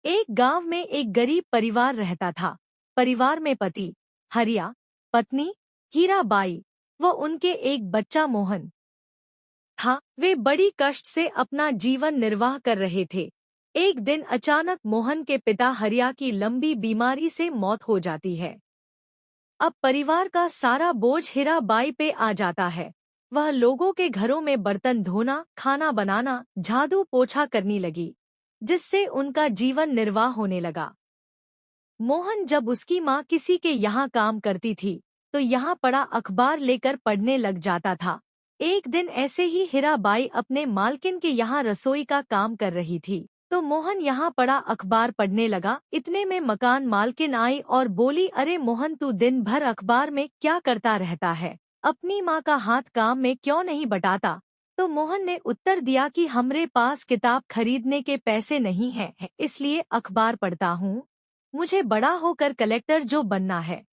एक गांव में एक गरीब परिवार रहता था। परिवार में पति हरिया, पत्नी हीराबाई व उनके एक बच्चा मोहन था। वे बड़ी कष्ट से अपना जीवन निर्वाह कर रहे थे। एक दिन अचानक मोहन के पिता हरिया की लंबी बीमारी से मौत हो जाती है। अब परिवार का सारा बोझ हीराबाई पे आ जाता है। वह लोगों के घरों में बर्तन धोना, खाना बनाना, झाड़ू पोछा करने लगी, जिससे उनका जीवन निर्वाह होने लगा। मोहन जब उसकी माँ किसी के यहाँ काम करती थी तो यहाँ पड़ा अखबार लेकर पढ़ने लग जाता था। एक दिन ऐसे ही हीराबाई अपने मालकिन के यहाँ रसोई का काम कर रही थी तो मोहन यहाँ पड़ा अखबार पढ़ने लगा। इतने में मकान मालकिन आई और बोली, अरे मोहन, तू दिन भर अखबार में क्या करता रहता है? अपनी माँ का हाथ काम में क्यों नहीं बटाता? तो मोहन ने उत्तर दिया कि हमरे पास किताब खरीदने के पैसे नहीं हैं, इसलिए अखबार पढ़ता हूँ। मुझे बड़ा होकर कलेक्टर जो बनना है।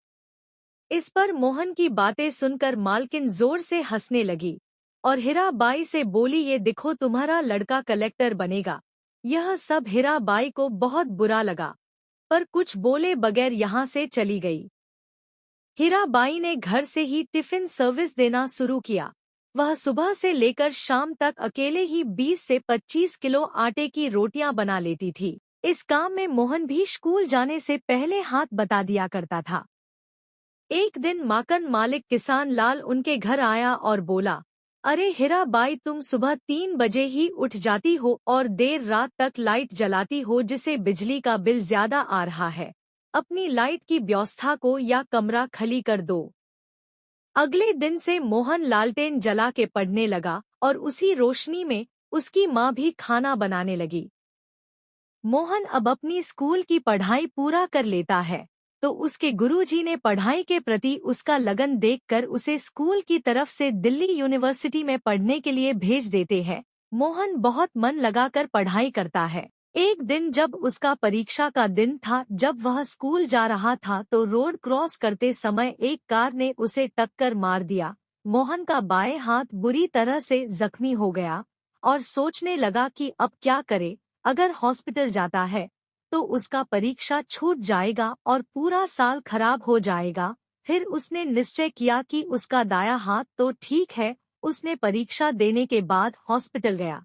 इस पर मोहन की बातें सुनकर मालकिन जोर से हंसने लगी और हीराबाई से बोली, ये देखो तुम्हारा लड़का कलेक्टर बनेगा। यह सब हीराबाई को बहुत बुरा लगा, पर कुछ बोले बगैर यहाँ से चली गई। हीराबाई ने घर से ही टिफिन सर्विस देना शुरू किया। वह सुबह से लेकर शाम तक अकेले ही 20 से 25 किलो आटे की रोटियां बना लेती थी। इस काम में मोहन भी स्कूल जाने से पहले हाथ बता दिया करता था। एक दिन मकान मालिक किसान लाल उनके घर आया और बोला, अरे हीराबाई, तुम सुबह 3 बजे ही उठ जाती हो और देर रात तक लाइट जलाती हो, जिससे बिजली का बिल ज्यादा आ रहा है। अपनी लाइट की व्यवस्था को या कमरा खाली कर दो। अगले दिन से मोहन लालटेन जला के पढ़ने लगा और उसी रोशनी में उसकी माँ भी खाना बनाने लगी। मोहन अब अपनी स्कूल की पढ़ाई पूरा कर लेता है तो उसके गुरुजी ने पढ़ाई के प्रति उसका लगन देखकर उसे स्कूल की तरफ से दिल्ली यूनिवर्सिटी में पढ़ने के लिए भेज देते हैं। मोहन बहुत मन लगाकर पढ़ाई करता है। एक दिन जब उसका परीक्षा का दिन था, जब वह स्कूल जा रहा था तो रोड क्रॉस करते समय एक कार ने उसे टक्कर मार दिया। मोहन का बाएं हाथ बुरी तरह से जख्मी हो गया और सोचने लगा कि अब क्या करे। अगर हॉस्पिटल जाता है तो उसका परीक्षा छूट जाएगा और पूरा साल खराब हो जाएगा। फिर उसने निश्चय किया कि उसका दायां हाथ तो ठीक है। उसने परीक्षा देने के बाद हॉस्पिटल गया।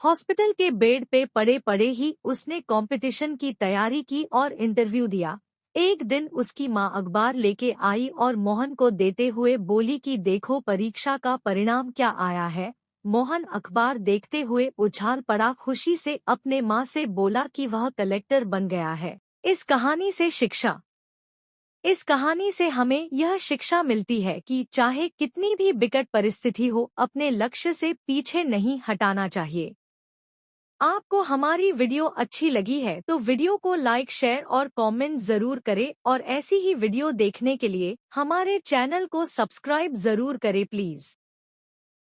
हॉस्पिटल के बेड पे पड़े पड़े ही उसने कंपटीशन की तैयारी की और इंटरव्यू दिया। एक दिन उसकी माँ अखबार लेके आई और मोहन को देते हुए बोली कि देखो परीक्षा का परिणाम क्या आया है। मोहन अखबार देखते हुए उछाल पड़ा खुशी से, अपने माँ से बोला कि वह कलेक्टर बन गया है। इस कहानी से हमें यह शिक्षा मिलती है कि चाहे कितनी भी विकट परिस्थिति हो, अपने लक्ष्य से पीछे नहीं हटाना चाहिए। आपको हमारी वीडियो अच्छी लगी है तो वीडियो को लाइक, शेयर और कमेंट जरूर करें और ऐसी ही वीडियो देखने के लिए हमारे चैनल को सब्सक्राइब जरूर करें प्लीज।